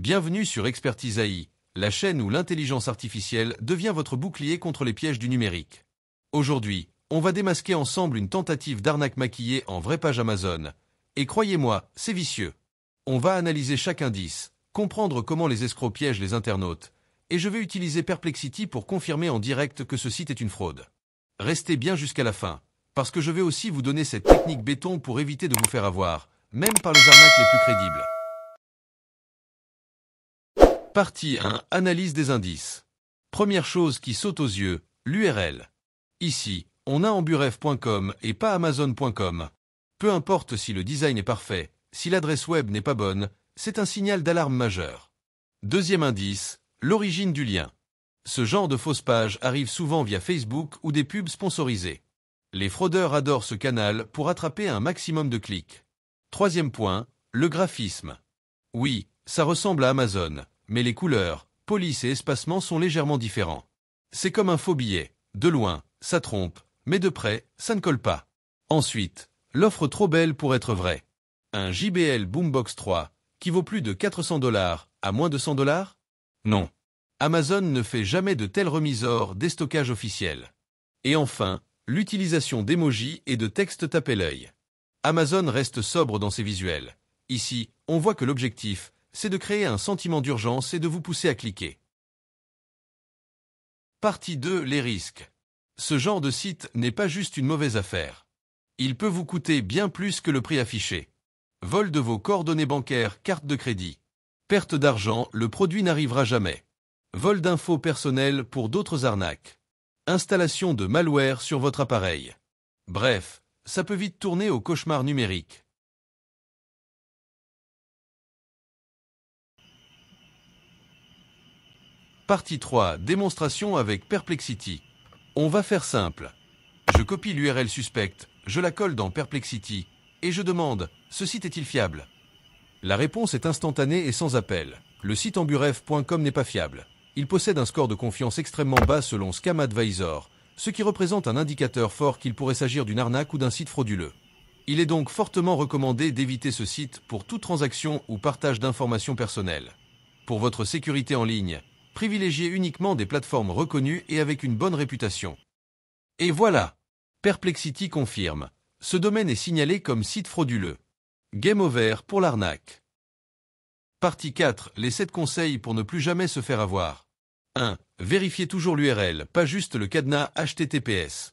Bienvenue sur Expertise AI, la chaîne où l'intelligence artificielle devient votre bouclier contre les pièges du numérique. Aujourd'hui, on va démasquer ensemble une tentative d'arnaque maquillée en vraie page Amazon. Et croyez-moi, c'est vicieux. On va analyser chaque indice, comprendre comment les escrocs piègent les internautes, et je vais utiliser Perplexity pour confirmer en direct que ce site est une fraude. Restez bien jusqu'à la fin, parce que je vais aussi vous donner cette technique béton pour éviter de vous faire avoir, même par les arnaques les plus crédibles. Partie 1. Analyse des indices. Première chose qui saute aux yeux, l'URL. Ici, on a amburef.com et pas amazon.com. Peu importe si le design est parfait, si l'adresse web n'est pas bonne, c'est un signal d'alarme majeur. Deuxième indice, l'origine du lien. Ce genre de fausse page arrive souvent via Facebook ou des pubs sponsorisées. Les fraudeurs adorent ce canal pour attraper un maximum de clics. Troisième point, le graphisme. Oui, ça ressemble à Amazon, mais les couleurs, polices et espacements sont légèrement différents. C'est comme un faux billet. De loin, ça trompe, mais de près, ça ne colle pas. Ensuite, l'offre trop belle pour être vraie. Un JBL Boombox 3, qui vaut plus de $400, à moins de $100? Non. Amazon ne fait jamais de telles remises hors déstockage officiel. Et enfin, l'utilisation d'emojis et de textes tape l'œil. Amazon reste sobre dans ses visuels. Ici, on voit que l'objectif, c'est de créer un sentiment d'urgence et de vous pousser à cliquer. Partie 2. Les risques. Ce genre de site n'est pas juste une mauvaise affaire. Il peut vous coûter bien plus que le prix affiché. Vol de vos coordonnées bancaires, carte de crédit. Perte d'argent, le produit n'arrivera jamais. Vol d'infos personnelles pour d'autres arnaques. Installation de malware sur votre appareil. Bref, ça peut vite tourner au cauchemar numérique. Partie 3. Démonstration avec Perplexity. On va faire simple. Je copie l'URL suspecte, je la colle dans Perplexity, et je demande, ce site est-il fiable? La réponse est instantanée et sans appel. Le site amburef.com n'est pas fiable. Il possède un score de confiance extrêmement bas selon Scam Advisor, ce qui représente un indicateur fort qu'il pourrait s'agir d'une arnaque ou d'un site frauduleux. Il est donc fortement recommandé d'éviter ce site pour toute transaction ou partage d'informations personnelles. Pour votre sécurité en ligne, privilégiez uniquement des plateformes reconnues et avec une bonne réputation. Et voilà! Perplexity confirme. Ce domaine est signalé comme site frauduleux. Game over pour l'arnaque. Partie 4. Les 7 conseils pour ne plus jamais se faire avoir. 1. Vérifiez toujours l'URL, pas juste le cadenas HTTPS.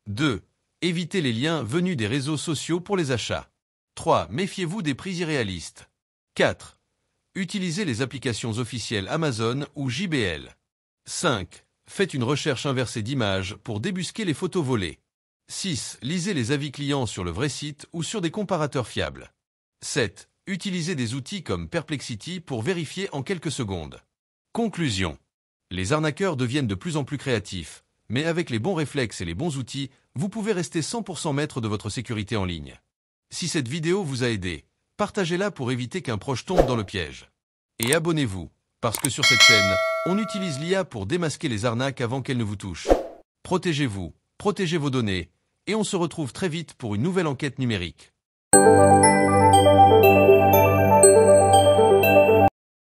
2. Évitez les liens venus des réseaux sociaux pour les achats. 3. Méfiez-vous des prix irréalistes. 4. Utilisez les applications officielles Amazon ou JBL. 5. Faites une recherche inversée d'images pour débusquer les photos volées. 6. Lisez les avis clients sur le vrai site ou sur des comparateurs fiables. 7. Utilisez des outils comme Perplexity pour vérifier en quelques secondes. Conclusion. Les arnaqueurs deviennent de plus en plus créatifs, mais avec les bons réflexes et les bons outils, vous pouvez rester 100% maître de votre sécurité en ligne. Si cette vidéo vous a aidé, partagez-la pour éviter qu'un proche tombe dans le piège. Et abonnez-vous, parce que sur cette chaîne, on utilise l'IA pour démasquer les arnaques avant qu'elles ne vous touchent. Protégez-vous, protégez vos données, et on se retrouve très vite pour une nouvelle enquête numérique.